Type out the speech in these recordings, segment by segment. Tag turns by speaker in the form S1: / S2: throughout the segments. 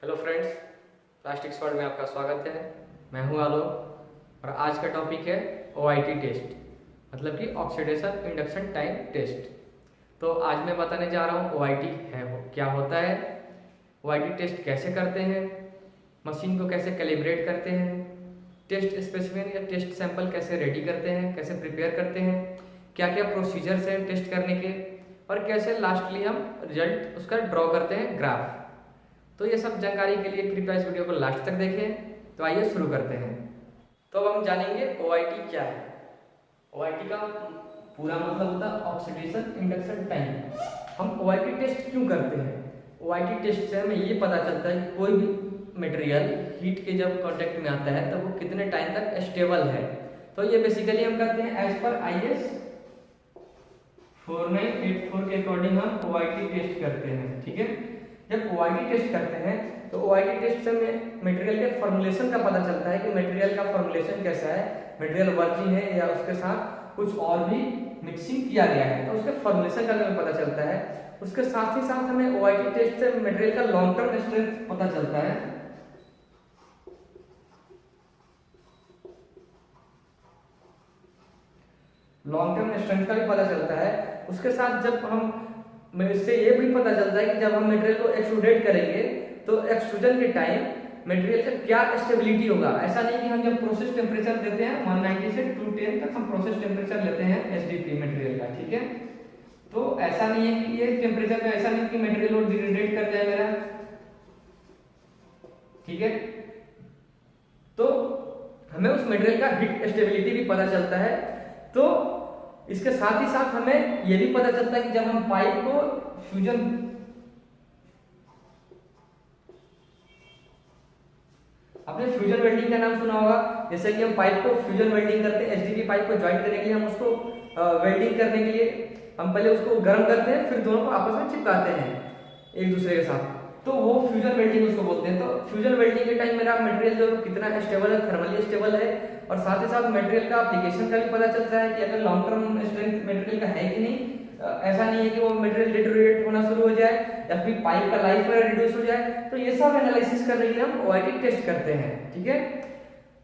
S1: Hello friends, plastics world में आपका स्वागत है। मैं हूं आलोक और आज का टॉपिक है ओआईटी टेस्ट, मतलब कि ऑक्सीडेशन इंडक्शन टाइम टेस्ट। तो आज मैं बताने जा रहा हूं ओआईटी क्या होता है, ओआईटी टेस्ट कैसे करते हैं, मशीन को कैसे कैलिब्रेट करते हैं, टेस्ट स्पेसिमेन या टेस्ट सैंपल कैसे रेडी करते हैं, कैसे प्रिपेयर करते हैं, क्या क्या प्रोसीजर्स हैं टेस्ट करने के, और कैसे लास्टली हम रिजल्ट उसका ड्रॉ करते हैं ग्राफ। तो ये सब जानकारी के लिए कृपया इस वीडियो को लास्ट तक देखें। तो आइए शुरू करते हैं। तो अब हम जानेंगे ओआईटी क्या है। ओआईटी का पूरा मतलब होता है ऑक्सीडेशन इंडक्शन टाइम। हम ओआईटी टेस्ट क्यों करते हैं? ओआईटी टेस्ट से हमें ये पता चलता है कि कोई भी मटेरियल हीट के जब कांटेक्ट में आता है तो वो कितने टाइम तक स्टेबल है। तो ये बेसिकली हम करते हैं एज पर IS 4984 के अकॉर्डिंग हम ओआईटी टेस्ट करते हैं। ठीक है, जब ओआईटी टेस्ट करते हैं तो ओआईटी टेस्ट से हमें मटेरियल के फॉर्मुलेशन का पता चलता है कि मटेरियल का फॉर्मुलेशन कैसा है, मटेरियल वर्जिन है या उसके साथ कुछ और भी मिक्सिंग किया गया है, तो उसके फॉर्मुलेशन का हमें पता चलता है। उसके साथ ही साथ हमें ओआईटी टेस्ट से मटेरियल का लॉन्ग टर्म स्ट्रेंथ पता चलता है। लॉन्ग टर्म स्ट्रेंथ का भी पता चलता है। उसके साथ जब हम इससे ये भी पता चलता है कि जब हम मटेरियल को एक्सट्रूडेट करेंगे तो एक्सट्रूजन के टाइम मटेरियल का क्या स्टेबिलिटी होगा। ऐसा नहीं कि हम जब प्रोसेस टेम्परेचर देते हैं 190 से 210 तक हम प्रोसेस टेम्परेचर लेते हैं एसडीपी मटेरियल का। ठीक है, तो ऐसा नहीं है कि ये टेम्परेचर का ऐसा नहीं कि मटेरियल और डिग्रेडेट कर जाए मेरा। ठीक है, तो हमें उस मटेरियल का हीट स्टेबिलिटी भी पता चलता है। तो इसके साथ ही साथ हमें यह भी पता चलता है कि जब हम पाइप को फ्यूजन आपने फ्यूजन वेल्डिंग का नाम सुना होगा। जैसे कि हम पाइप को फ्यूजन वेल्डिंग करते हैं, एसडीपी पाइप को ज्वाइंट करने के लिए हम उसको वेल्डिंग करने के लिए हम पहले उसको गर्म करते हैं, फिर दोनों को आपस में चिपकाते हैं एक दूसरे के साथ, तो वो फ्यूजन वेल्डिंग उसको बोलते हैं। तो फ्यूजन वेल्डिंग के टाइम मेरा मटेरियल जो कितना स्टेबल है, थर्मली स्टेबल है, और साथ ही साथ मटेरियल का एप्लीकेशन का भी पता चलता है कि अगर लॉन्ग टर्म स्ट्रेंथ मटेरियल का है कि नहीं। ऐसा नहीं है कि वो मटेरियल डिटोरिएट होना शुरू हो जाए या फिर पाइप का लाइफ रिड्यूस हो जाए। तो ये सब एनालिसिस करने के लिए हम ओआईटी टेस्ट करते हैं। ठीक है,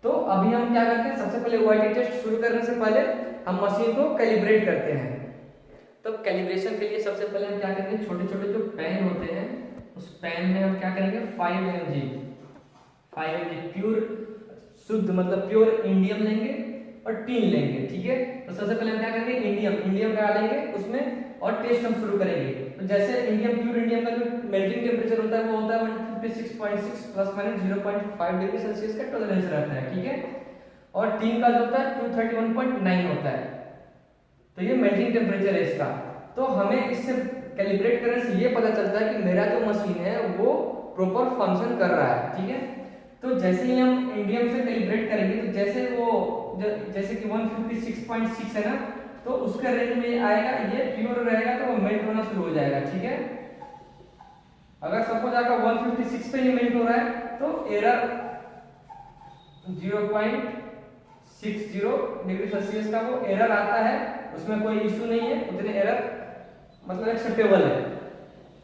S1: तो अभी हम क्या करते हैं, सबसे पहले ओआईटी टेस्ट शुरू करने से पहले हम मशीन को कैलिब्रेट करते हैं। तो कैलिब्रेशन के लिए सबसे पहले हम क्या करेंगे, छोटे छोटे जो पेन होते हैं उस पेन में हम क्या करेंगे 5 mg प्योर शुद्ध मतलब प्योर इंडियम लेंगे और टीन लेंगे। ठीक है, तो सबसे पहले हम क्या करेंगे इंडियम डालेंगे उसमें और टेस्ट हम शुरू करेंगे। तो जैसे प्योर इंडियम का जो मेल्टिंग टेम्परेचर होता है वो होता है 156.6 प्लस माइनस 0.5 डिग्री सेल्सियस का टॉलरेंस रहता है। ठीक है, और टीन का जो होता है 231.9 होता है। तो ये मेल्टिंग टेम्परेचर है इसका। तो हमें इससे कैलिब्रेट करने से ये पता चलता है कि मेरा जो मशीन है वो प्रॉपर फंक्शन कर रहा है। ठीक है, तो जैसे ही हम इंडियम से कैलिब्रेट करेंगे तो जैसे कि 156.6 है ना, तो उसका रेंज में आएगा, ये प्योर रहेगा तो वो मेल्ट होना शुरू हो जाएगा। ठीक है, अगर सपोज आपका 156 पे ही मेल्ट हो रहा है तो एरर 0.60 डिग्री सेल्सियस का वो एरर आता है, उसमें कोई इशू नहीं है, उतने एरर मतलब एक्सेप्टेबल है।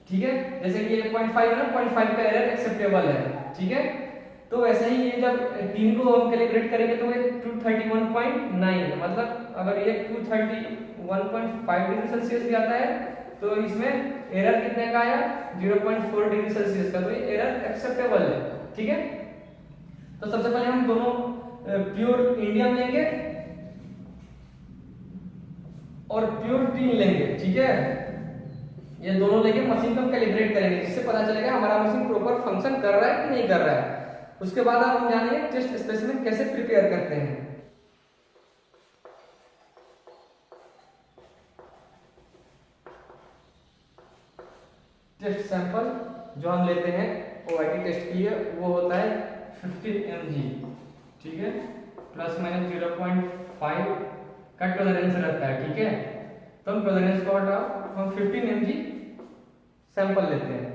S1: ठीक है, जैसे कि 1.5 है ना, 0.5 का एरर एक्सेप्टेबल है। ठीक है, तो वैसे ही ये जब टीन को हम कैलिब्रेट करेंगे तो ये 231.9 मतलब अगर ये 231.5 डिग्री सेल्सियस भी आता है तो इसमें एरर कितने का आया 0.4 डिग्री सेल्सियस का, तो ये एरर एक्सेप्टेबल है। ठीक है, तो सबसे पहले हम दोनों प्योर इंडियम लेंगे और प्योर टीन लेंगे। ठीक है, ये दोनों लेके मशीन को हम कैलिब्रेट करेंगे, जिससे पता चलेगा हमारा मशीन प्रॉपर फंक्शन कर रहा है कि नहीं कर रहा है। उसके बाद आप हम जानेंगे टेस्ट स्पेसिमेन कैसे प्रिपेयर करते हैं। टेस्ट सैंपल जो हम लेते हैं ओआईटी टेस्ट के लिए वो होता है 15 mg। ठीक है, प्लस माइनस 0.5 का टॉलरेंस रहता है। ठीक है, तो हम टॉलरेंस को हम 15 mg सैंपल लेते हैं।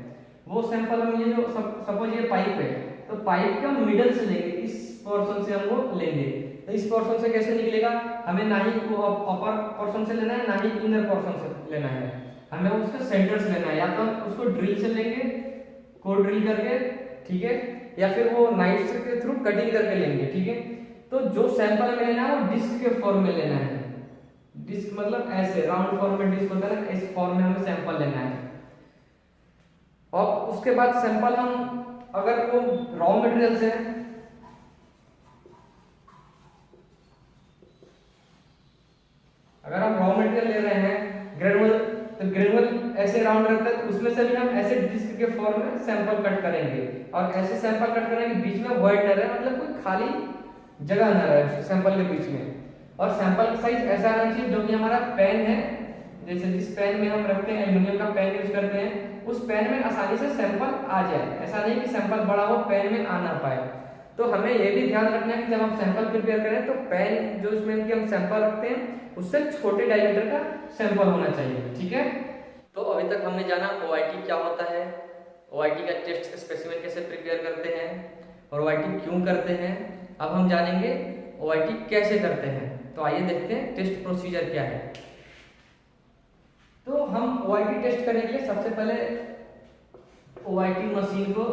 S1: वो सैंपल हम ये जो सपोज ये पाइप है तो पाइप के हम मिडल से लेंगे, इस पोर्शन से हम वो लेंगे। तो इस पोर्शन से कैसे निकलेगा, हमें ना ही वो अपर पोर्शन से लेना है ना ही इनर पोर्शन से लेना है, हमें उसका सेंटर से लेना है। या तो हम उसको ड्रिल से लेंगे, को ड्रिल करके ठीक है, या फिर वो नाइफ के थ्रू कटिंग करके लेंगे, ठीक है। तो जो सैंपल हमें लेना है वो डिस्क के फॉर्म में लेना है। डिस्क मतलब ऐसे राउंड फॉर्म में डिस्क होता है ना, इस फॉर्म में हमें सैंपल लेना है। और उसके बाद सैंपल हम अगर वो रॉ मटेरियल से अगर हम रॉ मटेरियल ले रहे हैं ग्रेनुअल, तो ग्रेनुअल ऐसे राउंड रहता है, तो उसमें से भी हम ऐसे डिस्क के फॉर्म में सैंपल कट करेंगे। और ऐसे सैंपल कट करेंगे बीच में वर्ड न रहे, मतलब कोई खाली जगह न रहे सैंपल के बीच में। और सैंपल का साइज ऐसा आना चाहिए जो कि हमारा पेन है, जैसे जिस पेन में हम रखते हैं, एल्युमिनियम का पेन यूज करते हैं, उस पेन में आसानी से सैंपल आ जाए। ऐसा नहीं कि सैंपल बड़ा हो पेन में आ ना पाए। तो हमें ये भी ध्यान रखना है कि जब हम सैंपल प्रिपेयर करें तो पेन जो इसमें कि हम सैंपल रखते हैं उससे छोटे डायमीटर का सैंपल होना चाहिए, ठीक है। तो अभी तक हमने जाना OIT क्या होता है, OIT का टेस्ट स्पेसिमेन कैसे प्रिपेयर करते हैं और OIT क्यों करते हैं। अब हम जानेंगे OIT कैसे करते हैं। तो आइए देखते हैं टेस्ट प्रोसीजर क्या है। तो हम OIT टेस्ट करने के लिए सबसे पहले OIT मशीन को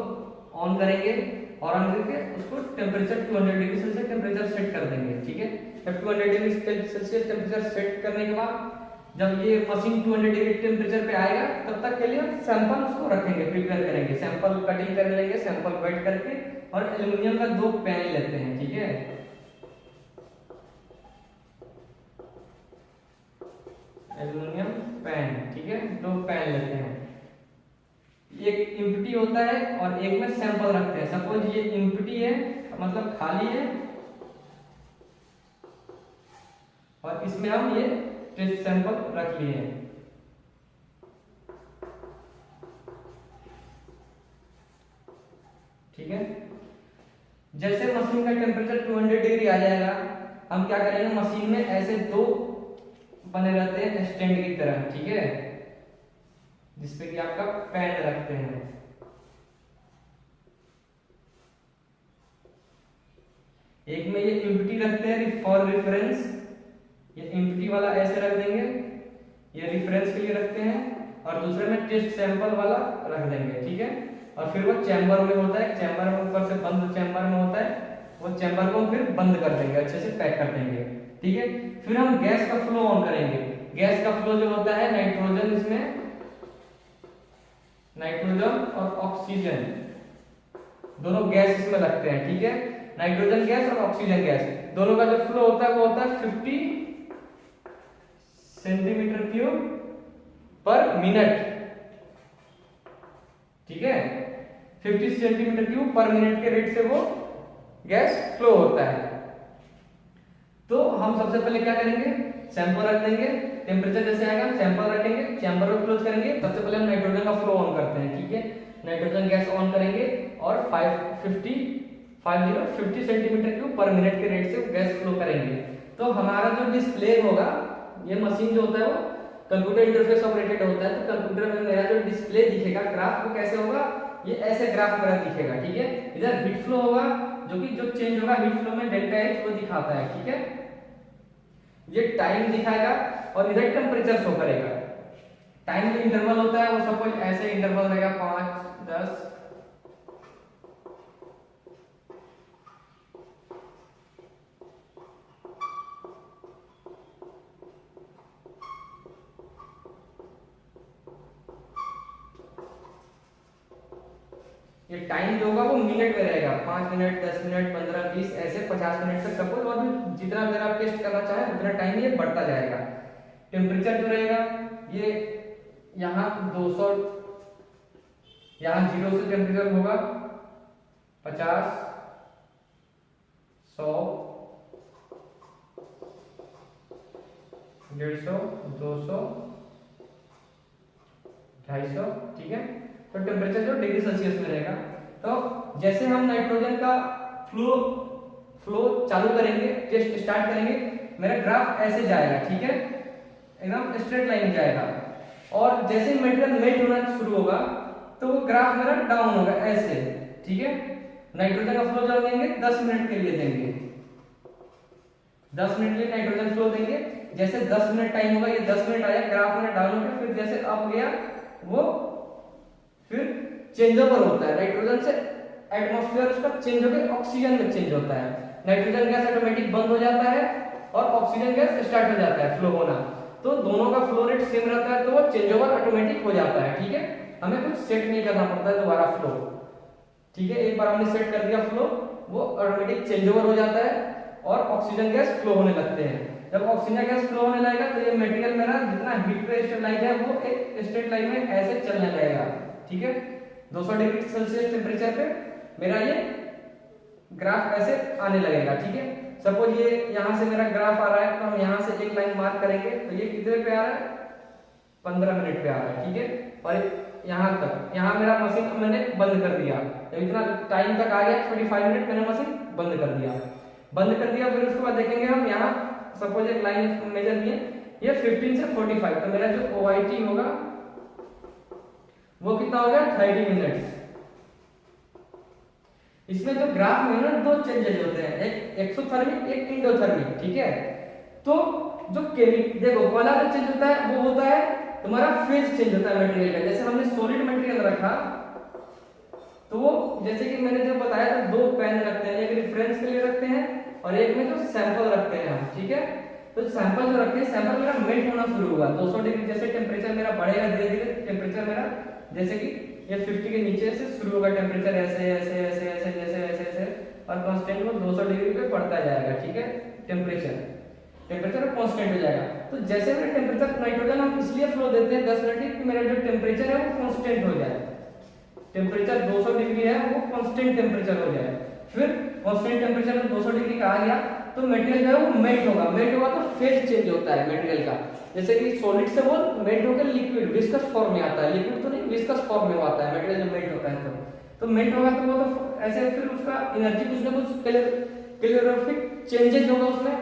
S1: ऑन करेंगे और ऑन करके उसको temperature 200 degree Celsius temperature set कर देंगे, ठीक है। जब 200 डिग्री सेल्सियस टेम्परेचर सेट करने के बाद जब ये मशीन 200 डिग्री टेम्परेचर पे आएगा तब तक के लिए हम सैंपल उसको रखेंगे, प्रिपेयर करेंगे, सैंपल कटिंग कर लेंगे, सैंपल वेट करके। और एल्युमिनियम का 2 पैन लेते हैं, ठीक है। एल्युमिनियम पैन, ठीक है, 2 पैन लेते हैं। एक इम्प्टी होता है और एक में सैंपल रखते हैं। सपोज ये इम्प्टी है मतलब खाली है और इसमें हम ये टेस्ट सैंपल रख लिए हैं, ठीक है। जैसे मशीन का टेम्परेचर 200 डिग्री आ जाएगा, हम क्या करेंगे, मशीन में ऐसे 2 बने रहते हैं स्टैंड की तरह, ठीक है, जिसपे कि आपका पैन रखते हैं। एक में ये इम्प्टी रखते हैं फॉर रेफरेंस, ये इम्प्टी वाला ऐसे रख देंगे, ये रेफरेंस के लिए रखते हैं। और दूसरे में टेस्ट सैंपल वाला रख देंगे, ठीक है। और फिर वो चैम्बर में होता है, चैम्बर में ऊपर से बंद चैम्बर में होता है, वो चैम्बर को फिर बंद कर देंगे, अच्छे से पैक कर देंगे, ठीक है। फिर हम गैस का फ्लो ऑन करेंगे। गैस का फ्लो जो होता है नाइट्रोजन, इसमें नाइट्रोजन और ऑक्सीजन दोनों गैस इसमें लगते हैं, ठीक है। नाइट्रोजन गैस और ऑक्सीजन गैस दोनों का जो फ्लो होता है वो होता है 50 सेंटीमीटर क्यूब पर मिनट, ठीक है। 50 सेंटीमीटर क्यूब पर मिनट के रेट से वो गैस फ्लो होता है। तो हम सबसे पहले क्या करेंगे, सैंपल रख देंगे, टेम्परेचर जैसे आएगा सैंपल रखेंगे, चैम्बर को क्लोज करेंगे। सबसे पहले हम नाइट्रोजन का फ्लो ऑन करते हैं, ठीक है। नाइट्रोजन गैस ऑन करेंगे और 50 सेंटीमीटर क्यूब पर मिनट के रेट से गैस फ्लो करेंगे। तो हमारा जो डिस्प्ले होगा, ये मशीन जो होता है वो कंप्यूटर इंटरफेस ऑपरेटेड होता है। तो कंप्यूटर में मेरा जो डिस्प्ले दिखेगा ग्राफ, वो कैसे होगा, ये ऐसे ग्राफ मेरा दिखेगा, ठीक है। इधर हीट फ्लो होगा जो कि जो चेंज होगा हीट फ्लो में डेल्टा H वो दिखाता है, ठीक है। ये टाइम दिखाएगा और इधर टेम्परेचर शो करेगा। टाइम जो इंटरवल होता है वो सपोज ऐसे इंटरवल रहेगा 5, 10, ये टाइम जो होगा वो मिनट में रहेगा, 5 मिनट, 10 मिनट, 15, 20, ऐसे 50 मिनट तक सपोज। और भी जितना देर आप टेस्ट करना चाहें उतना टाइम ये बढ़ता जाएगा। टेम्परेचर जो रहेगा ये यहाँ 200, यहाँ 0 से टेम्परेचर होगा 50, 100, 150, 200, 250, ठीक है। तो टेम्परेचर जो डिग्री सेल्सियस में रहेगा। तो जैसे हम नाइट्रोजन का फ्लो चालू करेंगे, टेस्ट स्टार्ट करेंगे, मेरा ग्राफ ऐसे जाएगा, ठीक है, एकदम स्ट्रेट लाइन जाएगा। और जैसे ही मटेरियल मेल्ट होना शुरू होगा तो वो ग्राफ मेरा डाउन होगा ऐसे, ठीक है। नाइट्रोजन का फ्लो जब देंगे 10 मिनट के लिए देंगे, 10 मिनट के लिए नाइट्रोजन फ्लो देंगे। जैसे 10 मिनट टाइम होगा, ये 10 मिनट आया, ग्राफ मेरा डाउन हो गया। फिर जैसे अप गया वो फिर चेंज ओवर होता है, नाइट्रोजन से एटमॉस्फेयर उसका चेंज होकर ऑक्सीजन में चेंज होता है। नाइट्रोजन गैस ऑटोमेटिक बंद हो जाता है और ऑक्सीजन गैस स्टार्ट हो जाता है फ्लो होना। तो दोनों का फ्लो रेट सेम रहता है, तो वो चेंज ओवर ऑटोमेटिक हो जाता है। ठीक है, हमें कुछ सेट नहीं करना पड़ता है दोबारा फ्लो। ठीक है, एक बार हमने सेट कर दिया फ्लो, वो ऑटोमेटिक चेंज ओवर हो जाता है और ऑक्सीजन गैस फ्लो होने लगते हैं। जब ऑक्सीजन गैस फ्लो होने लगेगा तो ये मटेरियल मेरा जितना हीट पे स्टेबलाइज है वो एक स्ट्रेट लाइन में ऐसे चलने लगेगा। ठीक है, 200 डिग्री सेल्सियस टेम्परेचर पे मेरा ये ग्राफ ऐसे आने लगेगा। ठीक है, सपोज ये यहाँ से मेरा ग्राफ आ रहा है, तो हम यहाँ से एक लाइन मार्क करेंगे, तो ये कितने पे आ रहा है, 15 मिनट पे आ रहा है। ठीक है, और यहाँ तक, यहाँ मेरा मशीन मैंने बंद कर दिया, जब इतना टाइम तक आ गया 25 मिनट, मैंने मशीन बंद कर दिया। फिर उसके बाद देखेंगे हम यहाँ सपोज एक लाइन मेजर किए, ये 15 से 45, तो मेरा जो OIT होगा वो कितना हो गया, 30 मिनट्स। इसमें जो ग्राफ में ना दो चेंजेस होते हैं, एक एक्सोथर्मिक, एक एंडोथर्मिक। ठीक है, तो जो देखो पहला जो चेंज होता है वो होता है तुम्हारा फेज चेंज होता है मटेरियल का। जैसे हमने सॉलिड मटेरियल रखा, तो वो जैसे कि मैंने जो बताया था, दो पेन रखते हैं, एक रेफरेंस के लिए रखते हैं और एक में जो सैंपल रखते हैं हम। ठीक है, तो सैंपल जो रखते हैं, सैंपल मेरा मेल्ट होना शुरू हुआ 200 डिग्री, जैसे टेम्परेचर मेरा बढ़ेगा धीरे धीरे, टेम्परेचर मेरा जैसे कि ये 50 के नीचे से शुरू होगा टेम्परेचर, ऐसे ऐसे ऐसे ऐसे जैसे ऐसे ऐसे, और कांस्टेंट वो 200 डिग्री पे बढ़ता जाएगा। ठीक है, टेम्परेचर कांस्टेंट हो जाएगा। तो जैसे मेरा टेम्परेचर, नाइट्रोजन हम इसलिए फ्लो देते हैं 10 मिनट की, मेरा जो टेम्परेचर है वो कांस्टेंट हो जाए, टेम्परेचर 200 डिग्री है वो कांस्टेंट टेम्परेचर हो जाए। फिर कांस्टेंट टेम्परेचर 200 डिग्री का आ गया तो मटेरियल जो है वो मेल्ट होगा तो फेज चेंज होता है मटेरियल का। जैसे कि सॉलिड से वो मेल्ट होकर लिक्विड विस्कस फॉर्म में आता है, लिक्विड तो नहीं विस्कस फॉर्म में आता है मटेरियल जब मेल्ट होता है तो मेल्ट होगा तो वो तो ऐसे, फिर उसका एनर्जी कुछ ना कुछ कैलोरीफिक चेंजेस होगा उसमें,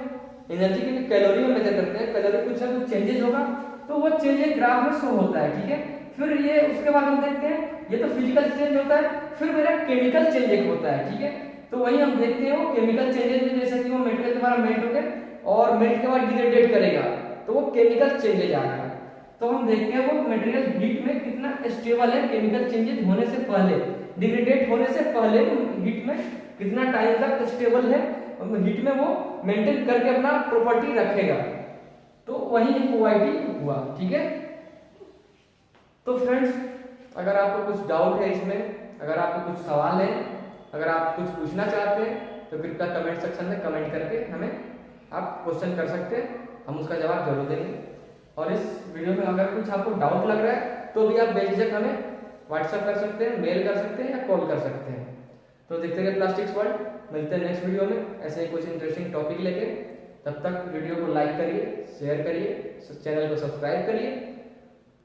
S1: एनर्जी की कैलोरी में मेजर करते हैं, कैलोरी कुछ ना कुछ चेंजेस होगा, तो वो चेंज ग्राफ में शो होता है। ठीक है, फिर ये उसके बाद हम देखते हैं, ये तो फिजिकल चेंज होता है, फिर मेरा केमिकल चेंज एक होता है। ठीक है, तो वही हम देखते हैं वो केमिकल चेंजेस में, जैसे कि वो मटेरियल तुम्हारा मेल्ट होकर और मेल्ट के बाद डिग्रेडेट करेगा, तो वो केमिकल चेंजेज आ रहा है। तो हम देखते हैं वो मटेरियल हीट में कितना स्टेबल है, केमिकल चेंजेस होने से पहले, डिग्रेडेट होने से पहले हीट में कितना टाइम तक स्टेबल है, हीट में वो मेंटेन करके अपना प्रॉपर्टी रखेगा, तो वही OIT हुआ। ठीक है, तो फ्रेंड्स अगर आपको कुछ डाउट है इसमें, अगर आपको कुछ सवाल है, अगर आप कुछ पूछना चाहते हैं, तो कृपया कमेंट सेक्शन में कमेंट करके हमें आप क्वेश्चन कर सकते हैं, हम उसका जवाब जरूर देंगे। और इस वीडियो में अगर कुछ आपको डाउट लग रहा है तो भी आप बेझिझक हमें व्हाट्सएप कर सकते हैं, मेल कर सकते हैं या कॉल कर सकते हैं। तो देखते रहिए प्लास्टिक्स वर्ल्ड, मिलते हैं नेक्स्ट वीडियो में ऐसे ही कुछ इंटरेस्टिंग टॉपिक लेके। तब तक वीडियो को लाइक करिए, शेयर करिए, चैनल को सब्सक्राइब करिए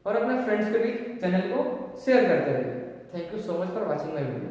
S1: और अपने फ्रेंड्स के बीच चैनल को शेयर करते रहिए। Thank you so much for watching my video.